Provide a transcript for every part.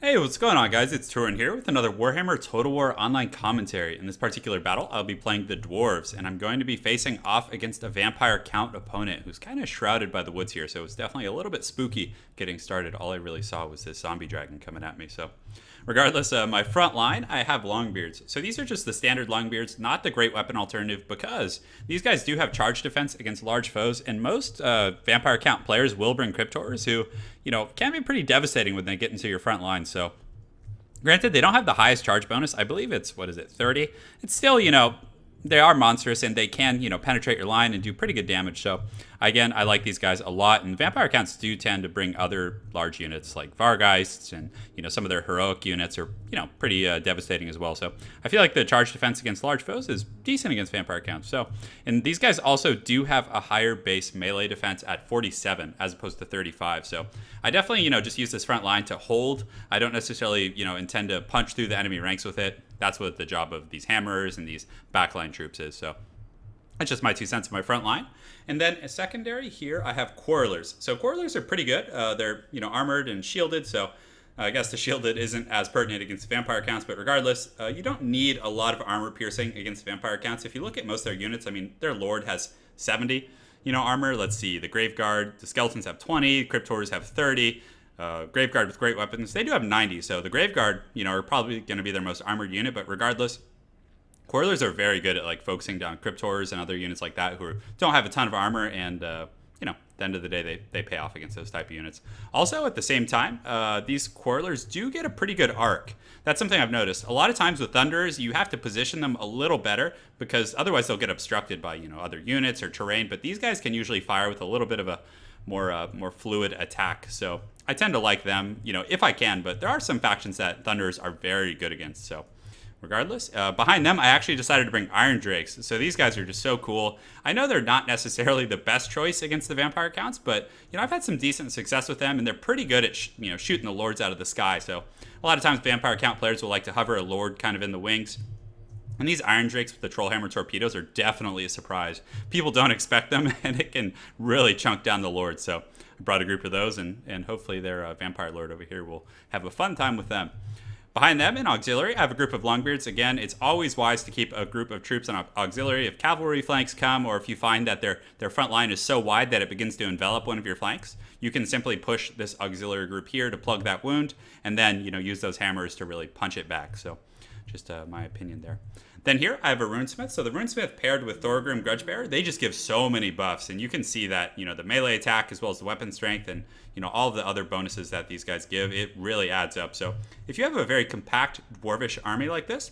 Hey, what's going on, guys? It's Turin here with another Warhammer Total War online commentary. In this particular battle, I'll be playing the Dwarves, and I'm going to be facing off against a Vampire Count opponent who's kind of shrouded by the woods here, so it's definitely a little bit spooky getting started. All I really saw was this zombie dragon coming at me, so... Regardless, my front line, I have Longbeards. So these are just the standard Longbeards, not the great weapon alternative, because these guys do have charge defense against large foes, and most Vampire Count players will bring Cryptors who, can be pretty devastating when they get into your front line. So granted, they don't have the highest charge bonus. I believe it's, 30? It's still, they are monstrous, and they can, penetrate your line and do pretty good damage. So, again, I like these guys a lot. And Vampire Counts do tend to bring other large units like Vargheists, and, some of their heroic units are, pretty devastating as well. So, I feel like the charge defense against large foes is decent against Vampire Counts. So, and these guys also do have a higher base melee defense at 47 as opposed to 35. So, I definitely, just use this front line to hold. I don't necessarily, intend to punch through the enemy ranks with it. That's what the job of these hammerers and these backline troops is. So that's just my 2 cents on my front line. And then a secondary here, I have Quarrelers. So Quarrelers are pretty good. They're, armored and shielded. So I guess the shielded isn't as pertinent against Vampire Counts. But regardless, you don't need a lot of armor piercing against Vampire Counts. If you look at most of their units, I mean, their Lord has 70, armor. Let's see. The Graveguard, the Skeletons have 20. Cryptors have 30. Graveguard with great weapons, they do have 90, so the Graveguard, are probably going to be their most armored unit, but regardless, Quarrelers are very good at, focusing down Cryptors and other units like that who don't have a ton of armor, and, at the end of the day, they pay off against those type of units. Also, at the same time, these Quarrelers do get a pretty good arc. That's something I've noticed. A lot of times with Thunderers, you have to position them a little better, because otherwise they'll get obstructed by, other units or terrain, but these guys can usually fire with a little bit of a more fluid attack. So I tend to like them, if I can, but there are some factions that Thunderers are very good against. So regardless, behind them, I actually decided to bring Iron Drakes. So these guys are just so cool. I know they're not necessarily the best choice against the Vampire Counts, but, I've had some decent success with them, and they're pretty good at, shooting the Lords out of the sky. So a lot of times Vampire Count players will like to hover a Lord kind of in the wings. And these Iron Drakes with the Trollhammer torpedoes are definitely a surprise. People don't expect them, and it can really chunk down the Lord. So I brought a group of those, and hopefully their Vampire Lord over here will have a fun time with them. Behind them in auxiliary, I have a group of Longbeards. Again, it's always wise to keep a group of troops on auxiliary. If cavalry flanks come, or if you find that their front line is so wide that it begins to envelop one of your flanks, you can simply push this auxiliary group here to plug that wound, and then, use those hammers to really punch it back. So just my opinion there. Then here, I have a Runesmith. So the Runesmith paired with Thorgrim Grudgebearer, they just give so many buffs. And you can see that, the melee attack as well as the weapon strength and, all of the other bonuses that these guys give, it really adds up. So if you have a very compact Dwarvish army like this,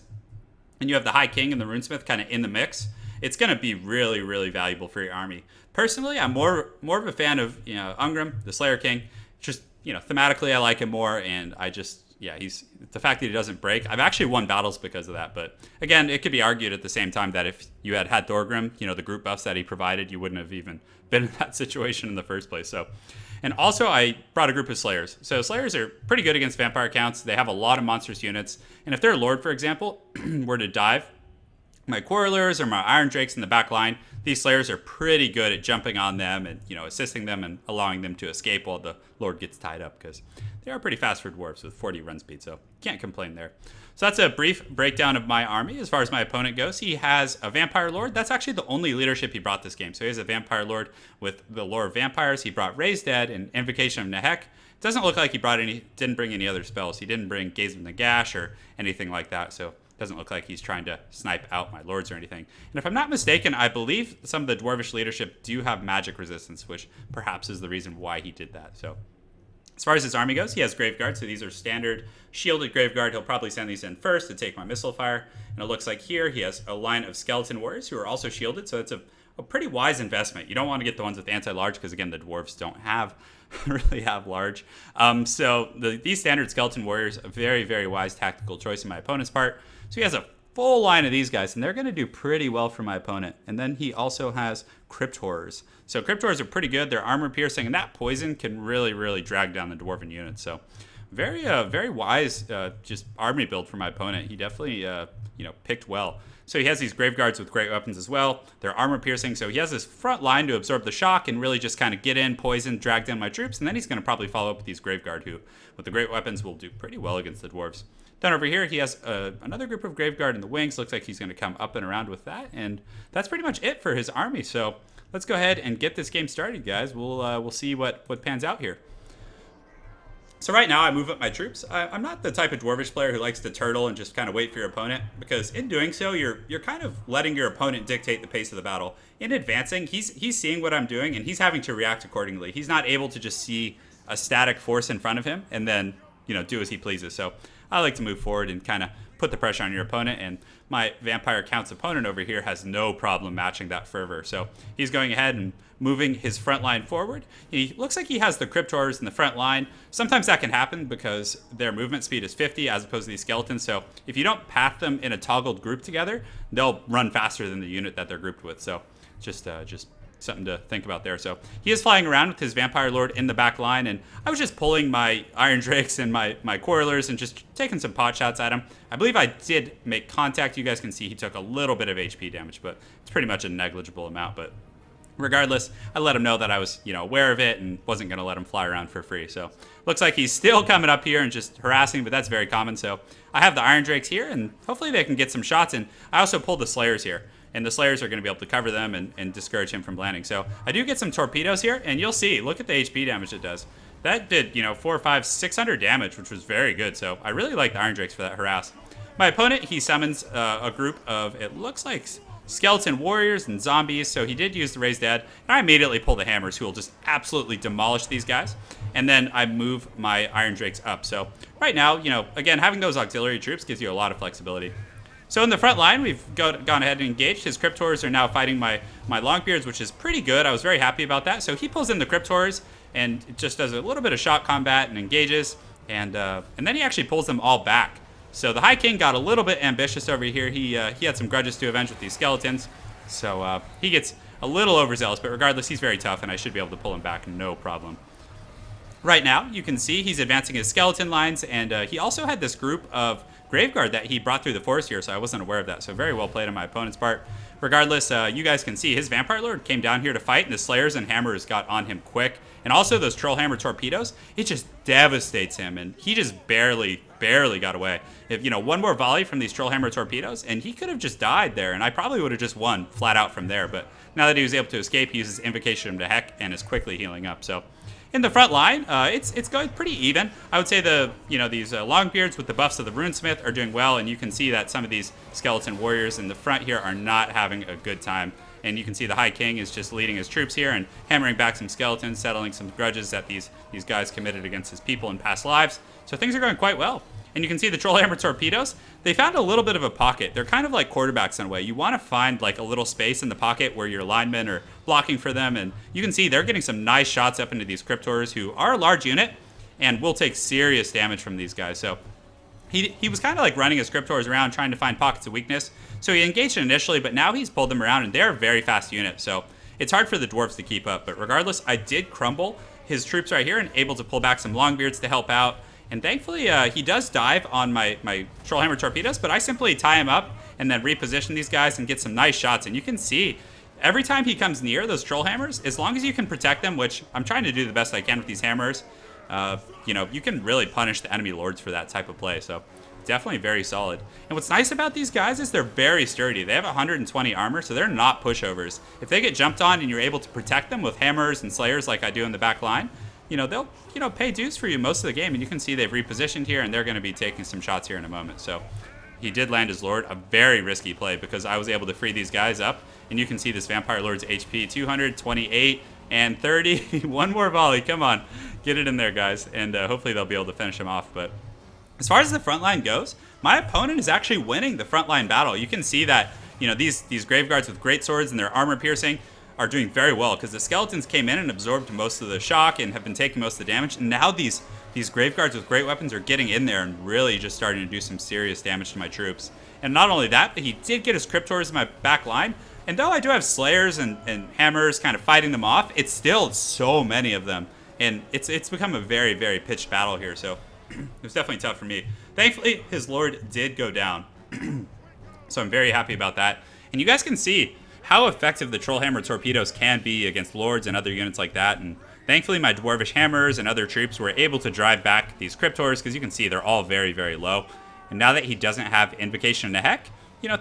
and you have the High King and the Runesmith kind of in the mix, it's going to be really, really valuable for your army. Personally, I'm more of a fan of, Ungrim, the Slayer King. Just, thematically, I like him more, and he's the fact that he doesn't break. I've actually won battles because of that. But again, it could be argued at the same time that if you had Thorgrim, the group buffs that he provided, you wouldn't have even been in that situation in the first place. So, and also I brought a group of Slayers. So Slayers are pretty good against Vampire Counts. They have a lot of monstrous units. And if their Lord, for example, were to dive, my Quarrelers or my Iron Drakes in the back line, these Slayers are pretty good at jumping on them and, assisting them and allowing them to escape while the Lord gets tied up, because they are pretty fast for Dwarves with 40 run speed, so can't complain there. So that's a brief breakdown of my army. As far as my opponent goes, he has a Vampire Lord. That's actually the only leadership he brought this game. So he has a Vampire Lord with the lore of vampires. He brought Raised Dead and Invocation of Nehek. Doesn't look like he didn't bring any other spells. He didn't bring Gaze of Nagash or anything like that, so doesn't look like he's trying to snipe out my lords or anything. And if I'm not mistaken, I believe some of the Dwarvish leadership do have magic resistance, which perhaps is the reason why he did that. So as far as his army goes, he has Graveguard, so these are standard shielded Graveguard. He'll probably send these in first to take my missile fire. And it looks like here he has a line of Skeleton Warriors who are also shielded, so it's a pretty wise investment. You don't want to get the ones with anti-large because, again, the Dwarves don't really have large. So these standard Skeleton Warriors, a very, very wise tactical choice on my opponent's part. So he has a full line of these guys, and they're going to do pretty well for my opponent. And then he also has Cryptors. So Cryptors are pretty good. They're armor piercing, and that poison can really, really drag down the Dwarven units. So very wise just army build for my opponent. He definitely picked well. So he has these Grave Guards with great weapons as well. They're armor piercing, so he has this front line to absorb the shock and really just kind of get in, poison, drag down my troops, and then he's going to probably follow up with these Grave Guard who, with the great weapons, will do pretty well against the Dwarves. Then over here, he has another group of Grave Guard in the wings. Looks like he's going to come up and around with that, and that's pretty much it for his army. So let's go ahead and get this game started, guys. We'll see what pans out here. So right now I move up my troops. I'm not the type of Dwarvish player who likes to turtle and just kind of wait for your opponent, because in doing so, you're kind of letting your opponent dictate the pace of the battle. In advancing, he's seeing what I'm doing, and he's having to react accordingly. He's not able to just see a static force in front of him and then, do as he pleases. So I like to move forward and kind of put the pressure on your opponent, and my Vampire Count's opponent over here has no problem matching that fervor. So he's going ahead and moving his front line forward. He looks like he has the Cryptors in the front line. Sometimes that can happen because their movement speed is 50 as opposed to these skeletons. So if you don't path them in a toggled group together, they'll run faster than the unit that they're grouped with. So just something to think about there. So he is flying around with his Vampire Lord in the back line, and I was just pulling my Iron Drakes and my Coilers and just taking some pot shots at him. I believe I did make contact. You guys can see he took a little bit of HP damage, but it's pretty much a negligible amount. But regardless, I let him know that I was, aware of it and wasn't going to let him fly around for free. So looks like he's still coming up here and just harassing, but that's very common. So I have the Iron Drakes here, and hopefully they can get some shots. And I also pulled the Slayers here, and the Slayers are going to be able to cover them and discourage him from landing. So I do get some torpedoes here, and you'll see, look at the HP damage it does. That did, 4, 5, 600 damage, which was very good. So I really like the Iron Drakes for that harass. My opponent, he summons a group of, it looks like skeleton warriors and zombies, so he did use the Raise Dead, and I immediately pull the hammers, who will just absolutely demolish these guys, and then I move my Iron Drakes up. So right now, again, having those auxiliary troops gives you a lot of flexibility. So in the front line, we've gone ahead and engaged. His Cryptors are now fighting my Longbeards, which is pretty good. I was very happy about that. So he pulls in the Cryptors and just does a little bit of shock combat and engages, and then he actually pulls them all back. So the High King got a little bit ambitious over here. He had some grudges to avenge with these skeletons, so he gets a little overzealous, but regardless, he's very tough, and I should be able to pull him back no problem. Right now, you can see he's advancing his skeleton lines, and he also had this group of Graveguard that he brought through the forest here, so I wasn't aware of that, so very well played on my opponent's part. Regardless, you guys can see his Vampire Lord came down here to fight, and the Slayers and Hammers got on him quick. And also those Troll Hammer torpedoes, it just devastates him, and he just barely got away. If, one more volley from these Troll Hammer torpedoes, and he could have just died there, and I probably would have just won flat out from there. But now that he was able to escape, he uses Invocation to Heck and is quickly healing up. So in the front line, it's going pretty even. I would say these Longbeards with the buffs of the Runesmith are doing well, and you can see that some of these Skeleton Warriors in the front here are not having a good time. And you can see the High King is just leading his troops here and hammering back some skeletons, settling some grudges that these guys committed against his people in past lives. So things are going quite well. And you can see the Troll Hammer torpedoes, they found a little bit of a pocket. They're kind of like quarterbacks in a way. You want to find like a little space in the pocket where your linemen are blocking for them. And you can see they're getting some nice shots up into these Cryptors, who are a large unit and will take serious damage from these guys. So he was kind of like running his Cryptors around trying to find pockets of weakness. So he engaged initially, but now he's pulled them around, and they're a very fast unit. So it's hard for the Dwarves to keep up. But regardless, I did crumble his troops right here and able to pull back some Longbeards to help out. And thankfully, he does dive on my Troll Hammer torpedoes, but I simply tie him up and then reposition these guys and get some nice shots. And you can see every time he comes near those Troll Hammers, as long as you can protect them, which I'm trying to do the best I can with these hammers, you can really punish the enemy lords for that type of play. So definitely very solid. And what's nice about these guys is they're very sturdy. They have 120 armor, so they're not pushovers. If they get jumped on and you're able to protect them with hammers and slayers like I do in the back line, they'll pay dues for you most of the game. And you can see they've repositioned here, and they're going to be taking some shots here in a moment. So he did land his Lord, a very risky play, because I was able to free these guys up. And you can see this Vampire Lord's HP, 228 and 30. One more volley, come on, get it in there, guys, and hopefully they'll be able to finish him off. But as far as the front line goes, my opponent is actually winning the front line battle. You can see that these Graveguards with great swords and their armor piercing are doing very well, because the skeletons came in and absorbed most of the shock and have been taking most of the damage. And now these Graveguards with great weapons are getting in there and really just starting to do some serious damage to my troops. And not only that, but he did get his Cryptors in my back line. And though I do have Slayers and Hammers kind of fighting them off, it's still so many of them. And it's become a very, very pitched battle here. So it was definitely tough for me. Thankfully, his Lord did go down. So I'm very happy about that. And you guys can see how effective the Trollhammer torpedoes can be against Lords and other units like that. And thankfully my Dwarvish Hammers and other troops were able to drive back these Cryptors, because you can see they're all very, very low. And now that he doesn't have Invocation into Heck,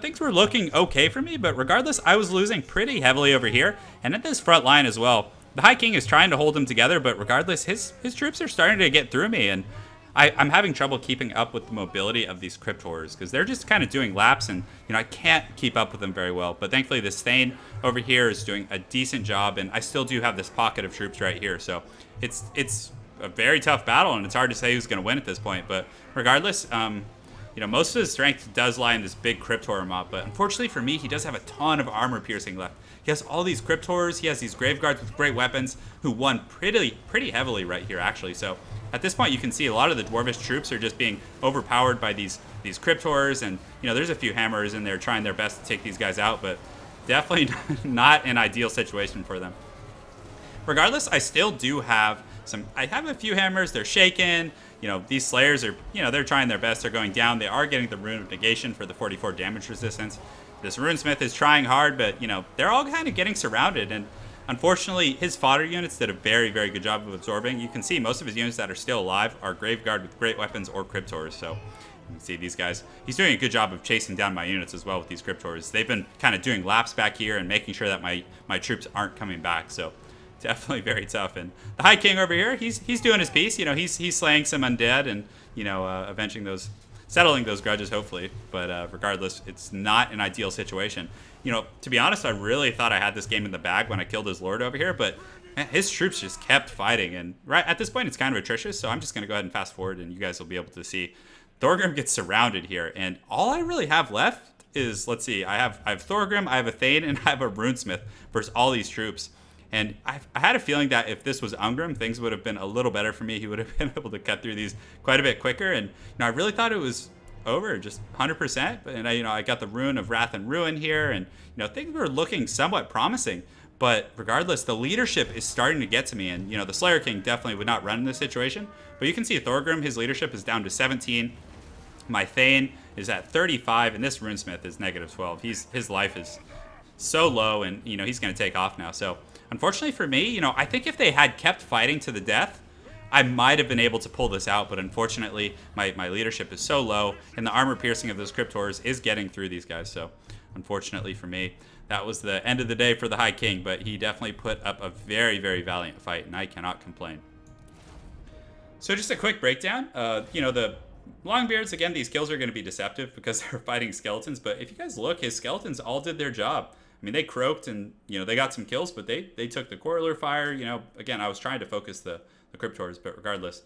things were looking okay for me, but regardless, I was losing pretty heavily over here. And at this front line as well, the High King is trying to hold him together, but regardless, his troops are starting to get through me, and I'm having trouble keeping up with the mobility of these Cryptors, because they're just kind of doing laps, and I can't keep up with them very well. But thankfully, this Thane over here is doing a decent job, and I still do have this pocket of troops right here. So it's a very tough battle, and it's hard to say who's going to win at this point. But regardless, most of his strength does lie in this big Cryptor mob, but unfortunately for me, he does have a ton of armor piercing left. He has all these Cryptors, he has these Graveguards with great weapons, who won pretty heavily right here, actually. So at this point, you can see a lot of the Dwarvish troops are just being overpowered by these Cryptors, and there's a few Hammers in there trying their best to take these guys out, but definitely not an ideal situation for them. Regardless, I still do have I have a few Hammers. They're shaken. These Slayers are, they're trying their best. They're going down. They are getting the Rune of Negation for the 44 damage resistance. This Runesmith is trying hard, but, they're all kind of getting surrounded. And unfortunately, his fodder units did a very, very good job of absorbing. You can see most of his units that are still alive are Graveguard with great weapons or Cryptors. So you can see these guys. He's doing a good job of chasing down my units as well with these Cryptors. They've been kind of doing laps back here and making sure that my troops aren't coming back. So definitely very tough. And the High King over here, he's doing his piece. He's slaying some undead and avenging those, settling those grudges hopefully. But regardless, it's not an ideal situation. To be honest, I really thought I had this game in the bag when I killed his Lord over here, but his troops just kept fighting. And right at this point, it's kind of atrocious. So I'm just gonna go ahead and fast forward, and you guys will be able to see Thorgrim gets surrounded here. And all I really have left is, let's see, I have Thorgrim, I have a Thane, and I have a Runesmith versus all these troops. And I had a feeling that if this was Ungrim, things would have been a little better for me. He would have been able to cut through these quite a bit quicker. And I really thought it was over, just 100%. And I got the Rune of Wrath and Ruin here, and things were looking somewhat promising. But regardless, the leadership is starting to get to me, and the Slayer King definitely would not run in this situation. But you can see Thorgrim, his leadership is down to 17. My Thane is at 35, and this Runesmith is negative 12. His life is so low, and he's going to take off now. So unfortunately for me, I think if they had kept fighting to the death, I might have been able to pull this out. But unfortunately, my leadership is so low, and the armor piercing of those Cryptors is getting through these guys. So unfortunately for me, that was the end of the day for the High King. But he definitely put up a very, very valiant fight, and I cannot complain. So just a quick breakdown. The Longbeards, again, these kills are going to be deceptive because they're fighting skeletons. But if you guys look, his skeletons all did their job. I mean, they croaked and, they got some kills, but they took the Corridor fire. Again, I was trying to focus the Cryptors, but regardless,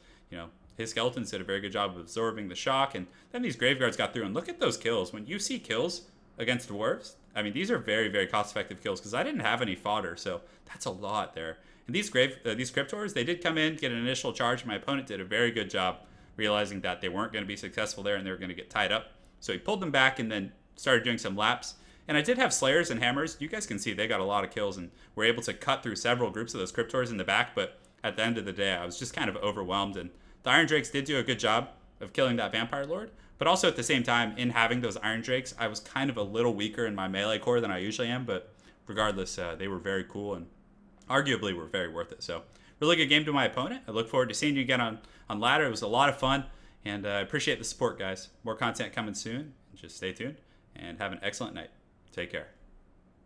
his skeletons did a very good job of absorbing the shock. And then these Graveguards got through. And look at those kills. When you see kills against Dwarves, I mean, these are very, very cost-effective kills because I didn't have any fodder, so that's a lot there. And these Cryptors, they did come in, get an initial charge. My opponent did a very good job realizing that they weren't going to be successful there and they were going to get tied up. So he pulled them back and then started doing some laps. And I did have Slayers and Hammers. You guys can see they got a lot of kills and were able to cut through several groups of those Cryptors in the back. But at the end of the day, I was just kind of overwhelmed. And the Iron Drakes did do a good job of killing that Vampire Lord. But also at the same time, in having those Iron Drakes, I was kind of a little weaker in my melee core than I usually am. But regardless, they were very cool and arguably were very worth it. So really good game to my opponent. I look forward to seeing you again on ladder. It was a lot of fun. And I appreciate the support, guys. More content coming soon. Just stay tuned and have an excellent night. Take care.